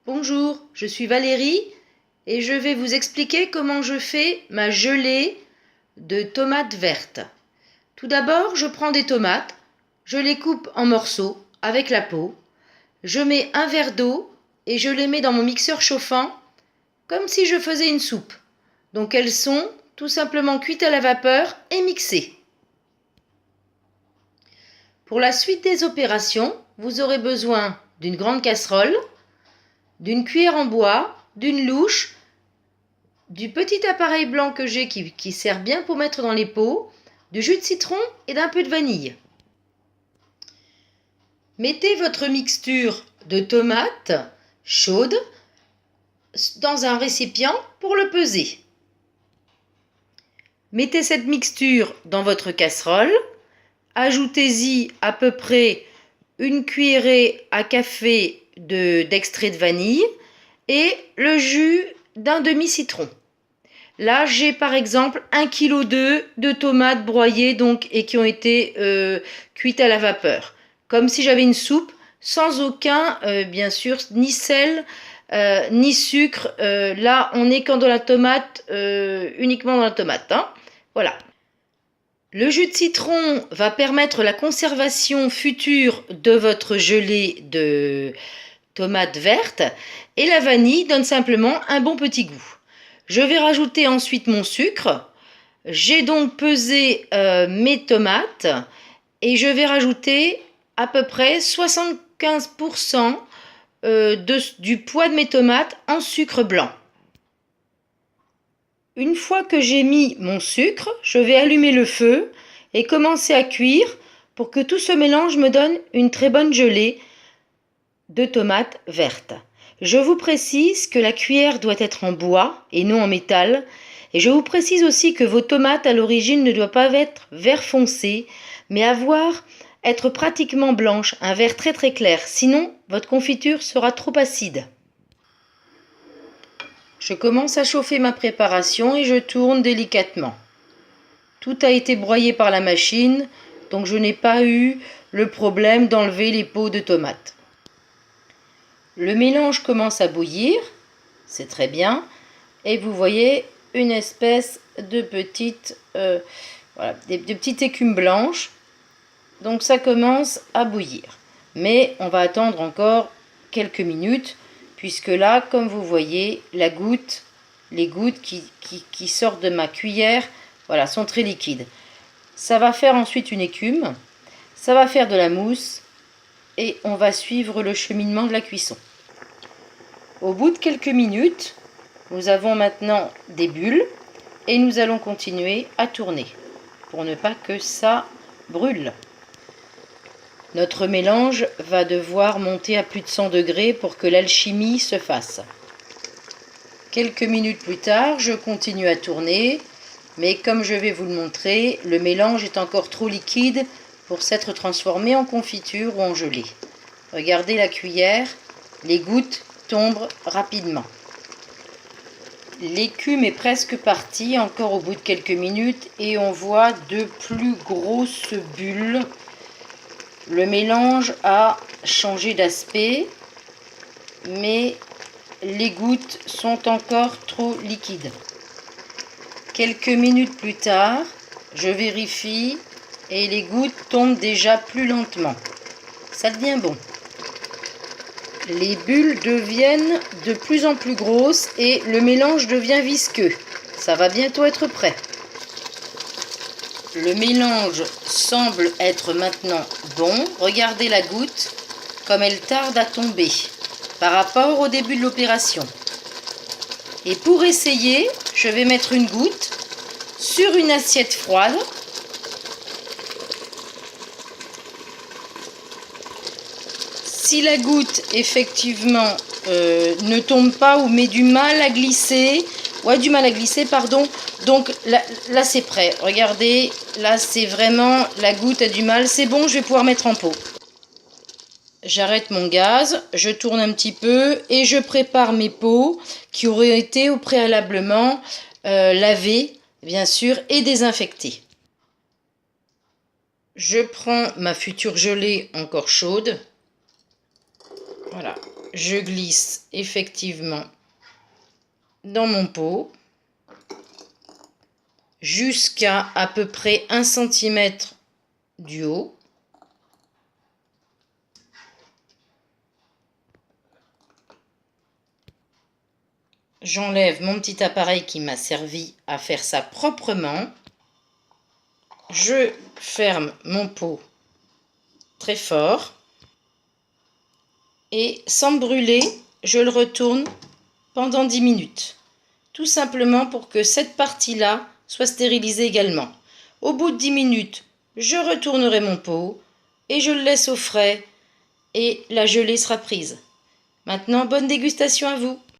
Bonjour, je suis Valérie et je vais vous expliquer comment je fais ma gelée de tomates vertes. Tout d'abord, je prends des tomates, je les coupe en morceaux avec la peau, je mets un verre d'eau et je les mets dans mon mixeur chauffant comme si je faisais une soupe. Donc elles sont tout simplement cuites à la vapeur et mixées. Pour la suite des opérations, vous aurez besoin d'une grande casserole, d'une cuillère en bois, d'une louche, du petit appareil blanc que j'ai qui sert bien pour mettre dans les pots, du jus de citron et d'un peu de vanille. Mettez votre mixture de tomates chaude dans un récipient pour le peser. Mettez cette mixture dans votre casserole, ajoutez-y à peu près une cuillerée à café d'extrait de vanille et le jus d'un demi-citron. Là, j'ai par exemple 1,2 kg de tomates broyées et qui ont été cuites à la vapeur. Comme si j'avais une soupe, sans aucun, bien sûr, ni sel, ni sucre. Là, on est quand dans la tomate, uniquement dans la tomate. Hein. Voilà. Le jus de citron va permettre la conservation future de votre gelée de tomates vertes et la vanille donne simplement un bon petit goût. Je vais rajouter ensuite mon sucre. J'ai donc pesé mes tomates et je vais rajouter à peu près 75% du poids de mes tomates en sucre blanc. Une fois que j'ai mis mon sucre, je vais allumer le feu et commencer à cuire pour que tout ce mélange me donne une très bonne gelée de tomates vertes. Je vous précise que la cuillère doit être en bois et non en métal. Et je vous précise aussi que vos tomates à l'origine ne doivent pas être vert foncé, mais être pratiquement blanche, un vert très très clair. Sinon, votre confiture sera trop acide. Je commence à chauffer ma préparation et je tourne délicatement. Tout a été broyé par la machine, donc je n'ai pas eu le problème d'enlever les peaux de tomates. Le mélange commence à bouillir, c'est très bien, et vous voyez une espèce de petite, de petites écumes blanches. Donc ça commence à bouillir. Mais on va attendre encore quelques minutes, puisque là, comme vous voyez, les gouttes qui sortent de ma cuillère, voilà, sont très liquides. Ça va faire ensuite une écume, ça va faire de la mousse, et on va suivre le cheminement de la cuisson. Au bout de quelques minutes, nous avons maintenant des bulles et nous allons continuer à tourner pour ne pas que ça brûle. Notre mélange va devoir monter à plus de 100 degrés pour que l'alchimie se fasse. Quelques minutes plus tard, je continue à tourner, mais comme je vais vous le montrer, le mélange est encore trop liquide pour s'être transformé en confiture ou en gelée. Regardez la cuillère, les gouttes tombent rapidement. L'écume est presque partie, encore au bout de quelques minutes, et on voit de plus grosses bulles. Le mélange a changé d'aspect, mais les gouttes sont encore trop liquides. Quelques minutes plus tard, je vérifie et les gouttes tombent déjà plus lentement. Ça devient bon. Les bulles deviennent de plus en plus grosses et le mélange devient visqueux. Ça va bientôt être prêt. Le mélange semble être maintenant bon. Regardez la goutte, comme elle tarde à tomber par rapport au début de l'opération. Et pour essayer, je vais mettre une goutte sur une assiette froide. Si la goutte, effectivement, ne tombe pas ou met du mal à glisser, donc là c'est prêt. Regardez, là c'est vraiment, la goutte a du mal, c'est bon, je vais pouvoir mettre en pot. J'arrête mon gaz, je tourne un petit peu et je prépare mes pots qui auraient été au préalablement lavés, bien sûr, et désinfectés. Je prends ma future gelée encore chaude. Voilà, je glisse effectivement dans mon pot jusqu'à peu près 1 cm du haut. J'enlève mon petit appareil qui m'a servi à faire ça proprement. Je ferme mon pot très fort et sans me brûler, je le retourne pendant 10 minutes. Tout simplement pour que cette partie-là soit stérilisée également. Au bout de 10 minutes, je retournerai mon pot et je le laisse au frais et la gelée sera prise. Maintenant, bonne dégustation à vous!